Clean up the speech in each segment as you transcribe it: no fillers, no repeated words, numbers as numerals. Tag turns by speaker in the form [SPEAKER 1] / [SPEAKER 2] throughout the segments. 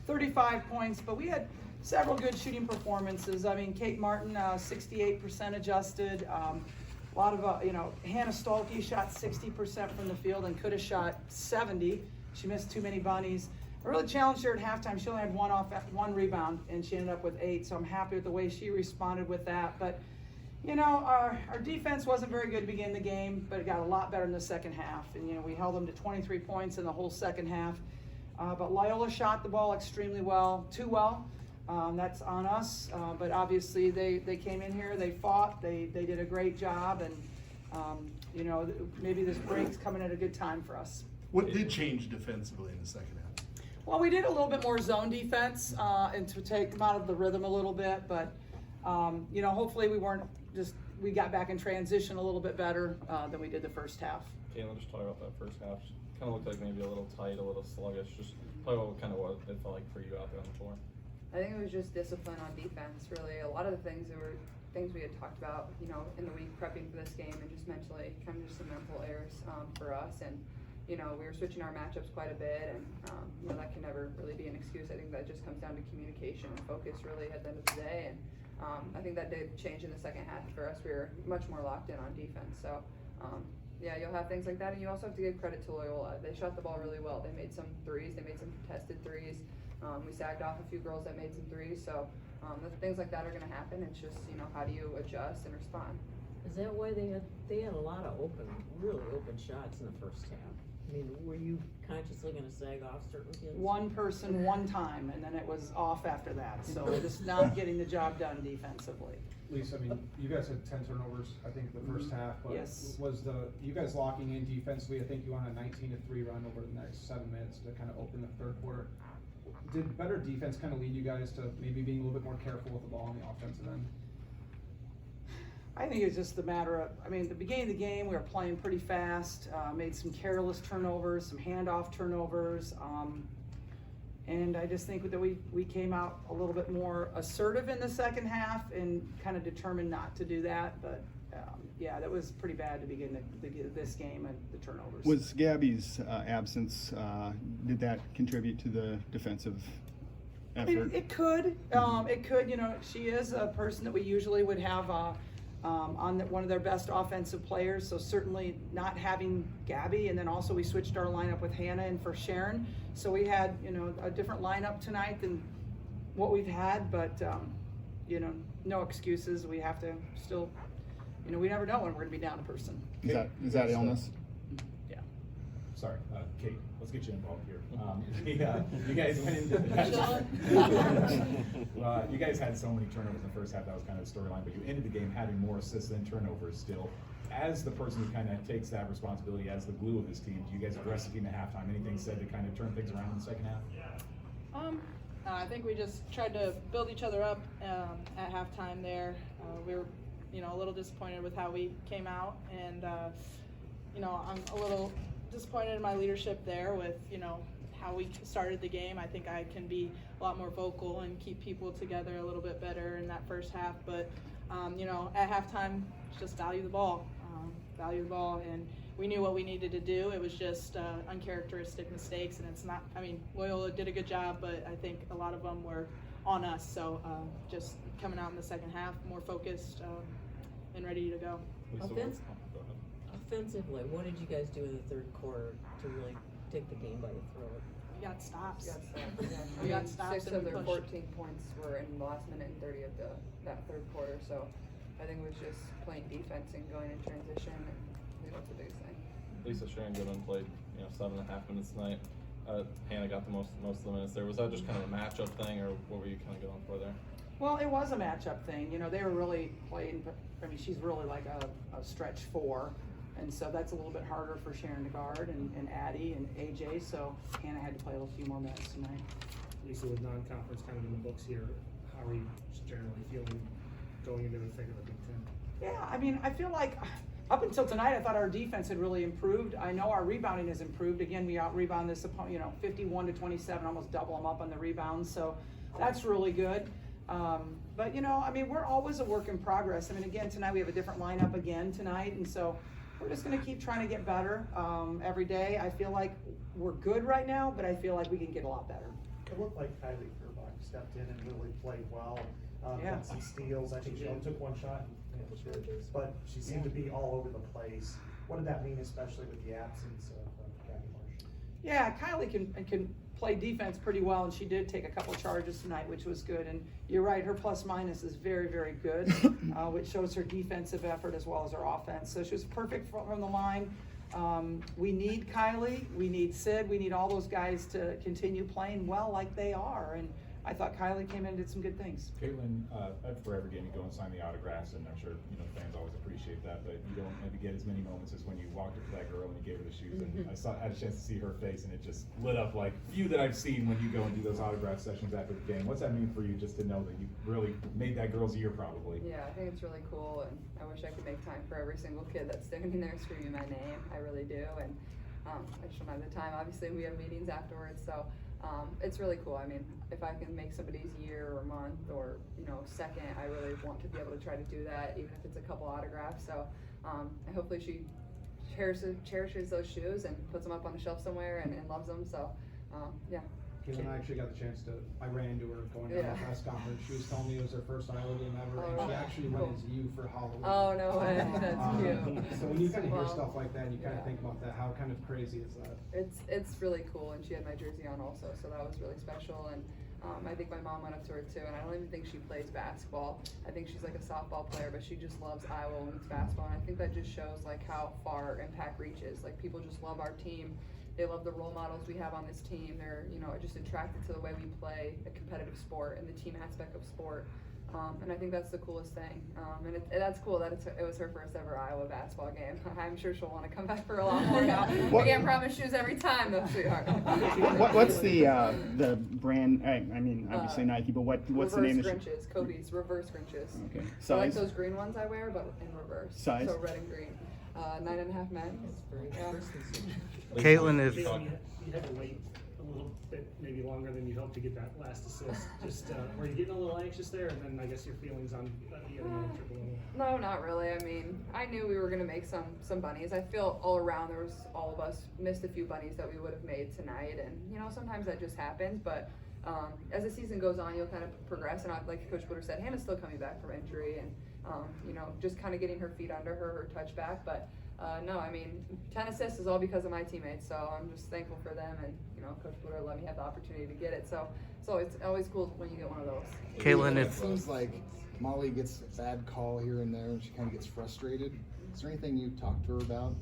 [SPEAKER 1] 35 points, but we had several good shooting performances. I mean, Kate Martin, 68% adjusted. A lot of, Hannah Stolke shot 60% from the field and could have shot 70. She missed too many bunnies. I really challenged her at halftime. She only had one rebound, and she ended up with 8, so I'm happy with the way she responded with that. But, our defense wasn't very good to begin the game, but it got a lot better in the second half. And, we held them to 23 points in the whole second half. But Loyola shot the ball extremely well, too well. That's on us, but obviously they came in here, they fought, they did a great job, and maybe this break's coming at a good time for us.
[SPEAKER 2] What did change defensively in the second half?
[SPEAKER 1] Well, we did a little bit more zone defense and to take them out of the rhythm a little bit, but hopefully we got back in transition a little bit better than we did the first half.
[SPEAKER 3] Caitlin, just talk about that first half. Kind of looked like maybe a little tight, a little sluggish. Just probably what it felt like for you out there on the floor.
[SPEAKER 4] I think it was just discipline on defense, really. A lot of the things were things we had talked about, in the week prepping for this game, and just mentally, kind of just some mental errors for us. And, we were switching our matchups quite a bit, and, that can never really be an excuse. I think that just comes down to communication and focus, really, at the end of the day. And I think that did change in the second half for us. We were much more locked in on defense. So, you'll have things like that, and you also have to give credit to Loyola. They shot the ball really well. They made some threes. They made some contested threes. We sagged off a few girls that made some threes, so things like that are going to happen. It's just, how do you adjust and respond?
[SPEAKER 5] Is that why they had a lot of really open shots in the first half? I mean, were you consciously going to sag off certain kids?
[SPEAKER 1] One person, one time, and then it was off after that. So just not getting the job done defensively.
[SPEAKER 6] Lisa, you guys had 10 turnovers, I think, the first half. But
[SPEAKER 1] yes.
[SPEAKER 6] Was you guys locking in defensively? I think you won a 19-3 run over the next 7 minutes to kind of open the third quarter. Did better defense kind of lead you guys to maybe being a little bit more careful with the ball on the offensive end?
[SPEAKER 1] I think it was just the matter of, the beginning of the game, we were playing pretty fast, made some careless turnovers, some handoff turnovers, and I just think that we came out a little bit more assertive in the second half and kind of determined not to do that, but that was pretty bad to begin this game and the turnovers.
[SPEAKER 7] Was Gabby's absence, did that contribute to the defensive effort?
[SPEAKER 1] It could. She is a person that we usually would have on one of their best offensive players, so certainly not having Gabby, and then also we switched our lineup with Hannah and for Sharon, so we had a different lineup tonight than what we've had, but no excuses. We have to still, we never know when we're going to be down a person.
[SPEAKER 7] Is that illness?
[SPEAKER 1] Yeah.
[SPEAKER 8] Sorry, Kate, let's get you involved here. You guys went into you guys had so many turnovers in the first half, that was kind of the storyline, but you ended the game having more assists than turnovers still. As the person who kind of takes that responsibility as the glue of this team, do you guys address the team at halftime? Anything said to kind of turn things around in the second half?
[SPEAKER 9] I think we just tried to build each other up at halftime there. We were, a little disappointed with how we came out, and I'm a little disappointed in my leadership there with, how we started the game. I think I can be a lot more vocal and keep people together a little bit better in that first half, but at halftime, just value the ball, and we knew what we needed to do. It was just uncharacteristic mistakes, and it's not, Loyola did a good job, but I think a lot of them were on us, so just coming out in the second half, more focused and ready to go.
[SPEAKER 5] Offensively, what did you guys do in the third quarter to really take the game by the throat?
[SPEAKER 9] We got stops.
[SPEAKER 4] We
[SPEAKER 9] got stops.
[SPEAKER 4] 6 of their 14 points were in the last minute and 30 of that third quarter, so I think it was just playing defense and going in transition, and I think that's the biggest thing.
[SPEAKER 3] Lisa, Sharon Goodman played 7.5 minutes tonight. Hannah got the most of the minutes there. Was that just kind of a matchup thing, or what were you kind of going for there?
[SPEAKER 1] Well, it was a matchup thing. They were really playing, she's really like a stretch 4. And so that's a little bit harder for Sharon to guard and Addie and AJ, so Hannah had to play a few more minutes tonight.
[SPEAKER 10] Lisa, with non-conference kind of in the books here, how are you generally feeling going into the thick of the Big Ten?
[SPEAKER 1] Yeah, I feel like up until tonight, I thought our defense had really improved. I know our rebounding has improved. Again, we out-rebound this opponent, 51-27, almost double them up on the rebounds, so that's really good. But, we're always a work in progress. Again, tonight we have a different lineup again tonight, and so we're just going to keep trying to get better every day. I feel like we're good right now, but I feel like we can get a lot better.
[SPEAKER 11] It looked like Kylie Kerbach stepped in and really played well.
[SPEAKER 1] Yeah.
[SPEAKER 11] Got some steals. I think she only took one shot, but she seemed to be all over the place. What did that mean, especially with the absence of Gabby Marsh?
[SPEAKER 1] Yeah, Kylie can play defense pretty well, and she did take a couple charges tonight, which was good. And you're right, her plus minus is very, very good, which shows her defensive effort as well as her offense. So she was perfect from the line. We need Kylie, we need Sid, we need all those guys to continue playing well like they are. And I thought Kylie came in and did some good things.
[SPEAKER 8] Caitlin, for every game you go and sign the autographs, and I'm sure fans always appreciate that, but you don't maybe get as many moments as when you walked up to that girl and you gave her the shoes. And I had a chance to see her face, and it just lit up like few that I've seen when you go and do those autograph sessions after the game. What's that mean for you, just to know that you really made that girl's year, probably?
[SPEAKER 4] Yeah, I think it's really cool, and I wish I could make time for every single kid that's standing there screaming my name. I really do, and I just don't have the time. Obviously, we have meetings afterwards, so it's really cool. I mean, if I can make somebody's year or month or second, I really want to be able to try to do that, even if it's a couple autographs. So hopefully she cherishes those shoes and puts them up on a shelf somewhere and loves them. So yeah.
[SPEAKER 6] Caitlin, I actually got the chance I ran into her going to the press conference. She was telling me it was her first Iowa game ever, and she actually went as you for Halloween.
[SPEAKER 4] Oh, no way, that's cute.
[SPEAKER 6] So when you kind of hear stuff like that, and you kind of think about that, how kind of crazy is that?
[SPEAKER 4] It's really cool, and she had my jersey on also, so that was really special. And I think my mom went up to her too, and I don't even think she plays basketball. I think she's like a softball player, but she just loves Iowa women's basketball, and I think that just shows like how far our impact reaches. Like, people just love our team. They love the role models we have on this team. They're, just attracted to the way we play a competitive sport and the team aspect of sport. And I think that's the coolest thing. And that's cool that it was her first ever Iowa basketball game. I'm sure she'll want to come back for a lot more now. We can't promise shoes every time, though, sweetheart.
[SPEAKER 7] What's the brand? I mean, obviously Nike, but what's the name?
[SPEAKER 4] Reverse Grinches, Kobe's reverse Grinches.
[SPEAKER 7] Okay.
[SPEAKER 4] So like
[SPEAKER 7] Size?
[SPEAKER 4] those green ones I wear, but in reverse.
[SPEAKER 7] Size?
[SPEAKER 4] So red and green. 9.5 men.
[SPEAKER 12] Caitlin, if
[SPEAKER 10] You had to wait a little bit, maybe longer than you hoped to get that last assist. Just were you getting a little anxious there, and then I guess your feelings on the other triple?
[SPEAKER 4] No, not really. I mean, I knew we were gonna make some bunnies. I feel all around there was all of us missed a few bunnies that we would have made tonight, and sometimes that just happens. But as the season goes on, you'll kind of progress. And like Coach Bluder said, Hannah's still coming back from injury, and just kind of getting her feet under her touchback. But no, I mean, 10 assists is all because of my teammates, so I'm just thankful for them, and Coach Bluder let me have the opportunity to get it. So it's always cool when you get one of those.
[SPEAKER 12] Caitlin,
[SPEAKER 13] It seems like Molly gets a bad call here and there, and she kind of gets frustrated. Is there anything you talked to her about?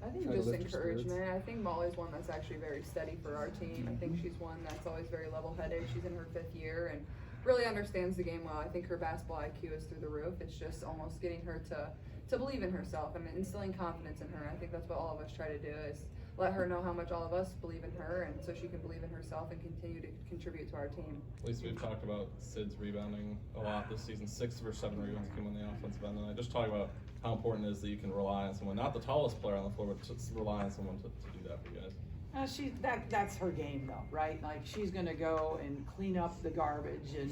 [SPEAKER 4] I think
[SPEAKER 13] Try to
[SPEAKER 4] just
[SPEAKER 13] lift her spirits?
[SPEAKER 4] encouragement. I think Molly's one that's actually very steady for our team. I think she's one that's always very level-headed. She's in her 5th year and really understands the game well. I think her basketball IQ is through the roof. It's just almost getting her to believe in herself and instilling confidence in her. I think that's what all of us try to do, is let her know how much all of us believe in her, and so she can believe in herself and continue to contribute to our team.
[SPEAKER 3] At least we've talked about Sid's rebounding a lot this season. 6 of her 7 rebounds came on the offensive end, and I just talk about how important it is that you can rely on someone, not the tallest player on the floor, but just rely on someone to do that for you guys.
[SPEAKER 1] That's her game though, right? Like, she's gonna go and clean up the garbage, and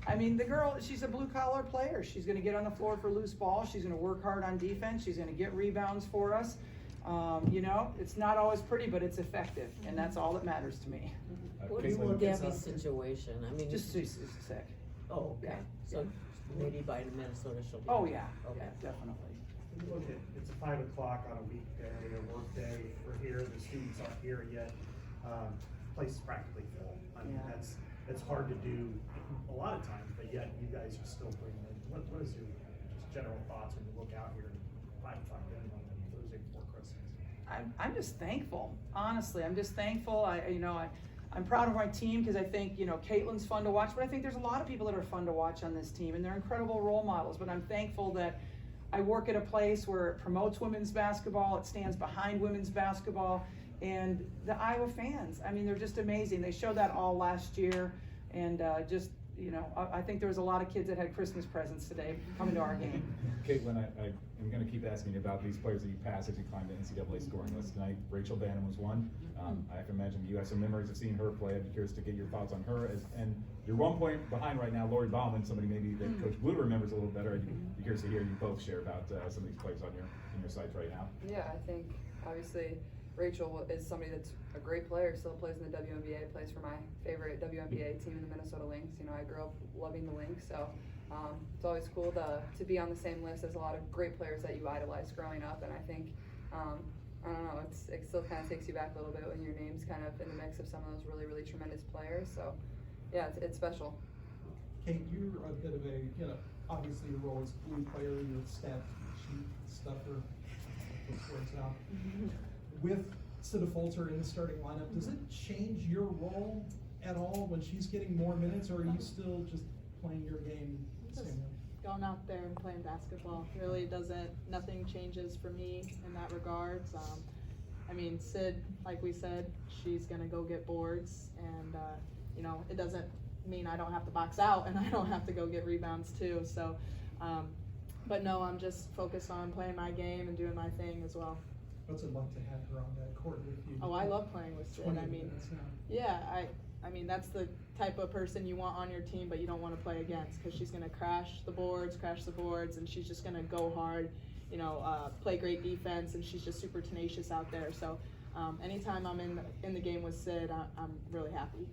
[SPEAKER 1] I mean, the girl, she's a blue collar player. She's gonna get on the floor for loose balls. She's gonna work hard on defense. She's gonna get rebounds for us. It's not always pretty, but it's effective, and that's all that matters to me.
[SPEAKER 5] What's Gabby's situation? I mean,
[SPEAKER 1] Just she's sick.
[SPEAKER 5] Oh, okay. So maybe by Minnesota she'll be.
[SPEAKER 1] Oh yeah,
[SPEAKER 5] Okay.
[SPEAKER 1] yeah, definitely.
[SPEAKER 11] Look at, it's a 5 o'clock on a weekday, a work day. We're here, the students aren't here yet. Place is practically full. I mean,
[SPEAKER 1] Yeah.
[SPEAKER 11] it's hard to do a lot of times, but yet you guys are still bringing in. What is your just general thoughts when you look out here and 5 o'clock then on Thursday before Christmas?
[SPEAKER 1] I'm just thankful. Honestly, I'm just thankful. I'm proud of my team, because I think, Caitlin's fun to watch, but I think there's a lot of people that are fun to watch on this team, and they're incredible role models. But I'm thankful that I work at a place where it promotes women's basketball, it stands behind women's basketball, and the Iowa fans, I mean, they're just amazing. They showed that all last year, and I think there was a lot of kids that had Christmas presents today coming to our game.
[SPEAKER 8] Caitlin, I'm going to keep asking you about these players that you pass as you climb the NCAA scoring list tonight. Rachel Bannon was one. I can imagine you have some memories of seeing her play. I'd be curious to get your thoughts on her. And you're 1 point behind right now, Lori Bauman, somebody maybe that Coach Bluder remembers a little better. I'd be curious to hear you both share about some of these players on your sites right now.
[SPEAKER 4] Yeah, I think obviously Rachel is somebody that's a great player, still plays in the WNBA, plays for my favorite WNBA team in the Minnesota Lynx. You know, I grew up loving the Lynx, so it's always cool to be on the same list as a lot of great players that you idolized growing up. And I think, I don't know, it still kind of takes you back a little bit when your name's kind of in the mix of some of those really, really tremendous players. So, yeah, it's special.
[SPEAKER 12] Kate, you're a bit of a, you know, obviously your role as blue player, your stat sheet stuffer, those words out. With Sita Folter in the starting lineup, does it change your role at all when she's getting more minutes, or are you still just playing your game the same way?
[SPEAKER 9] Going out there and playing basketball really doesn't, nothing changes for me in that regards. I mean, Sid, like we said, she's gonna go get boards, and you know, it doesn't mean I don't have to box out and I don't have to go get rebounds too. So, but no, I'm just focused on playing my game and doing my thing as well.
[SPEAKER 12] What's it like to have her on that court with you?
[SPEAKER 9] Oh, I love playing with Sid.
[SPEAKER 12] 20
[SPEAKER 9] I mean,
[SPEAKER 12] minutes now.
[SPEAKER 9] yeah, I mean, that's the type of person you want on your team, but you don't want to play against, because she's going to crash the boards, and she's just going to go hard, you know, play great defense, and she's just super tenacious out there. So anytime I'm in the game with Sid, I'm really happy.